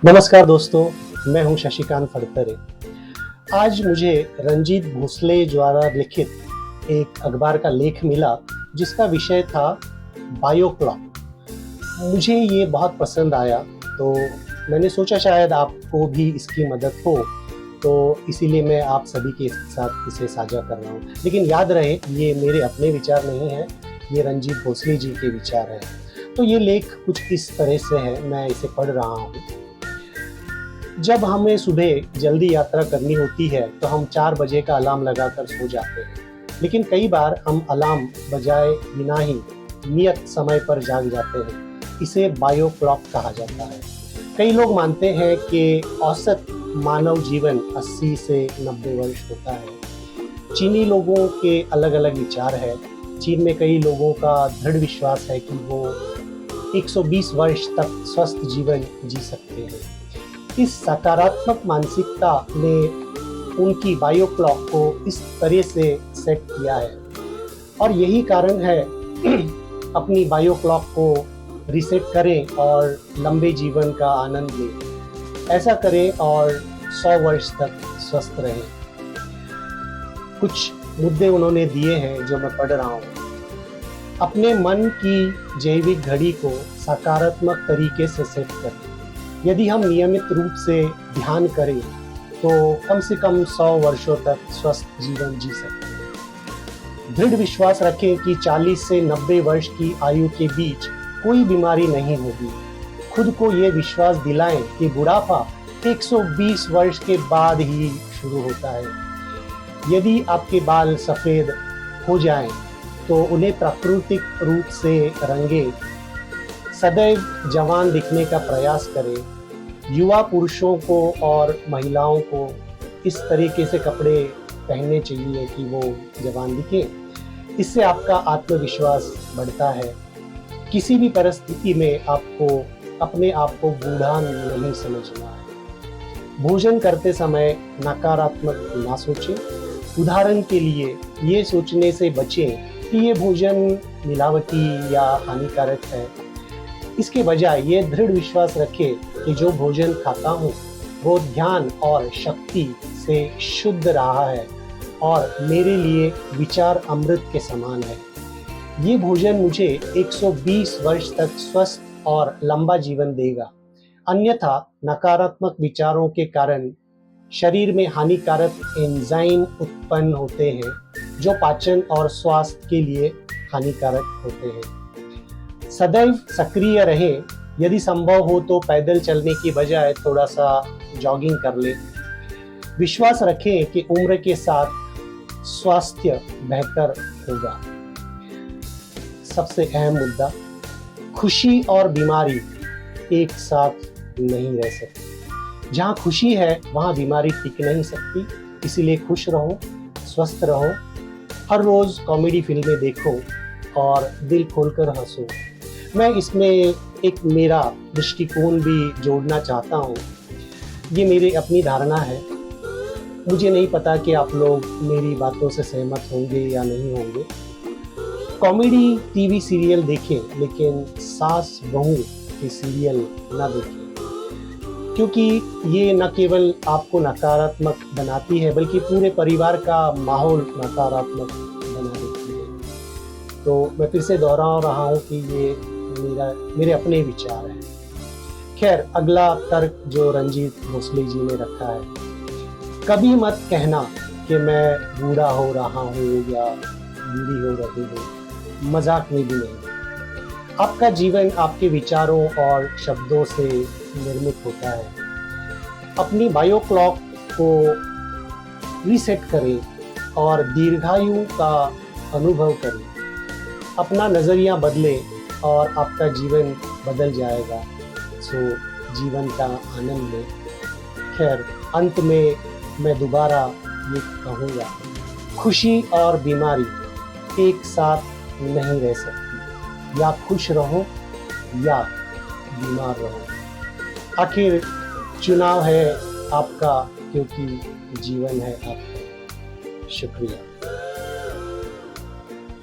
नमस्कार दोस्तों, मैं हूं शशिकांत फड़तरे। आज मुझे रंजीत भोसले द्वारा लिखित एक अखबार का लेख मिला जिसका विषय था बायो क्लॉक। मुझे ये बहुत पसंद आया, तो मैंने सोचा शायद आपको भी इसकी मदद हो, तो इसीलिए मैं आप सभी के साथ इसे साझा कर रहा हूँ। लेकिन याद रहे, ये मेरे अपने विचार नहीं हैं, ये रंजीत भोसले जी के विचार हैं। तो ये लेख कुछ इस तरह से है, मैं इसे पढ़ रहा हूँ। जब हमें सुबह जल्दी यात्रा करनी होती है तो हम 4 बजे का अलार्म लगाकर सो जाते हैं, लेकिन कई बार हम अलार्म बजाए बिना ही नियत समय पर जाग जाते हैं। इसे बायो क्लॉक कहा जाता है। कई लोग मानते हैं कि औसत मानव जीवन 80 से 90 वर्ष होता है। चीनी लोगों के अलग अलग विचार है। चीन में कई लोगों का दृढ़ विश्वास है कि वो 120 वर्ष तक स्वस्थ जीवन जी सकते हैं। इस सकारात्मक मानसिकता ने उनकी बायो क्लॉक को इस तरह से सेट किया है, और यही कारण है अपनी बायो क्लॉक को रीसेट करें और लंबे जीवन का आनंद लें। ऐसा करें और 100 वर्ष तक स्वस्थ रहें। कुछ मुद्दे उन्होंने दिए हैं जो मैं पढ़ रहा हूँ। अपने मन की जैविक घड़ी को सकारात्मक तरीके से सेट करें। यदि हम नियमित रूप से ध्यान करें तो कम से कम 100 वर्षों तक स्वस्थ जीवन जी सकते हैं। दृढ़ विश्वास रखें कि 40 से 90 वर्ष की आयु के बीच कोई बीमारी नहीं होगी। खुद को ये विश्वास दिलाएं कि बुढ़ापा 120 वर्ष के बाद ही शुरू होता है। यदि आपके बाल सफ़ेद हो जाएं तो उन्हें प्राकृतिक रूप से रंगें। सदैव जवान दिखने का प्रयास करें। युवा पुरुषों को और महिलाओं को इस तरीके से कपड़े पहनने चाहिए कि वो जवान दिखें। इससे आपका आत्मविश्वास बढ़ता है। किसी भी परिस्थिति में आपको अपने आप को बूढ़ा नहीं समझना है। भोजन करते समय नकारात्मक ना सोचें। उदाहरण के लिए ये सोचने से बचें कि ये भोजन मिलावटी या हानिकारक है। इसके बजाय ये दृढ़ विश्वास रखें कि जो भोजन खाता हूँ वो ध्यान और शक्ति से शुद्ध रहा है और मेरे लिए विचार अमृत के समान है। ये भोजन मुझे 120 वर्ष तक स्वस्थ और लंबा जीवन देगा। अन्यथा नकारात्मक विचारों के कारण शरीर में हानिकारक एंजाइम उत्पन्न होते हैं जो पाचन और स्वास्थ्य के लिए हानिकारक होते हैं। सदैव सक्रिय रहें। यदि संभव हो तो पैदल चलने की बजाय थोड़ा सा जॉगिंग कर लें। विश्वास रखें कि उम्र के साथ स्वास्थ्य बेहतर होगा। सबसे अहम मुद्दा, खुशी और बीमारी एक साथ नहीं रह सकती। जहाँ खुशी है वहाँ बीमारी टिक नहीं सकती। इसीलिए खुश रहो, स्वस्थ रहो। हर रोज कॉमेडी फिल्में देखो और दिल खोलकर हंसो। मैं इसमें एक मेरा दृष्टिकोण भी जोड़ना चाहता हूँ। ये मेरी अपनी धारणा है। मुझे नहीं पता कि आप लोग मेरी बातों से सहमत होंगे या नहीं होंगे। कॉमेडी टीवी सीरियल देखें, लेकिन सास बहू के सीरियल ना देखें, क्योंकि ये न केवल आपको नकारात्मक बनाती है बल्कि पूरे परिवार का माहौल नकारात्मक बना देती है। तो मैं फिर से दोहरा रहा हूँ कि ये मेरे अपने विचार हैं। खैर, अगला तर्क जो रंजीत भोसले जी ने रखा है, कभी मत कहना कि मैं बूढ़ा हो रहा हूँ या बूढ़ी हो रही हूँ। मजाक में भी नहीं। आपका जीवन आपके विचारों और शब्दों से निर्मित होता है। अपनी बायो क्लॉक को रीसेट करें और दीर्घायु का अनुभव करें। अपना नज़रिया बदलें और आपका जीवन बदल जाएगा। सो जीवन का आनंद लें। खैर, अंत में मैं दोबारा ये कहूँगा, खुशी और बीमारी एक साथ नहीं रह सकती। या खुश रहो या बीमार रहो। आखिर चुनाव है आपका, क्योंकि जीवन है आपका। शुक्रिया।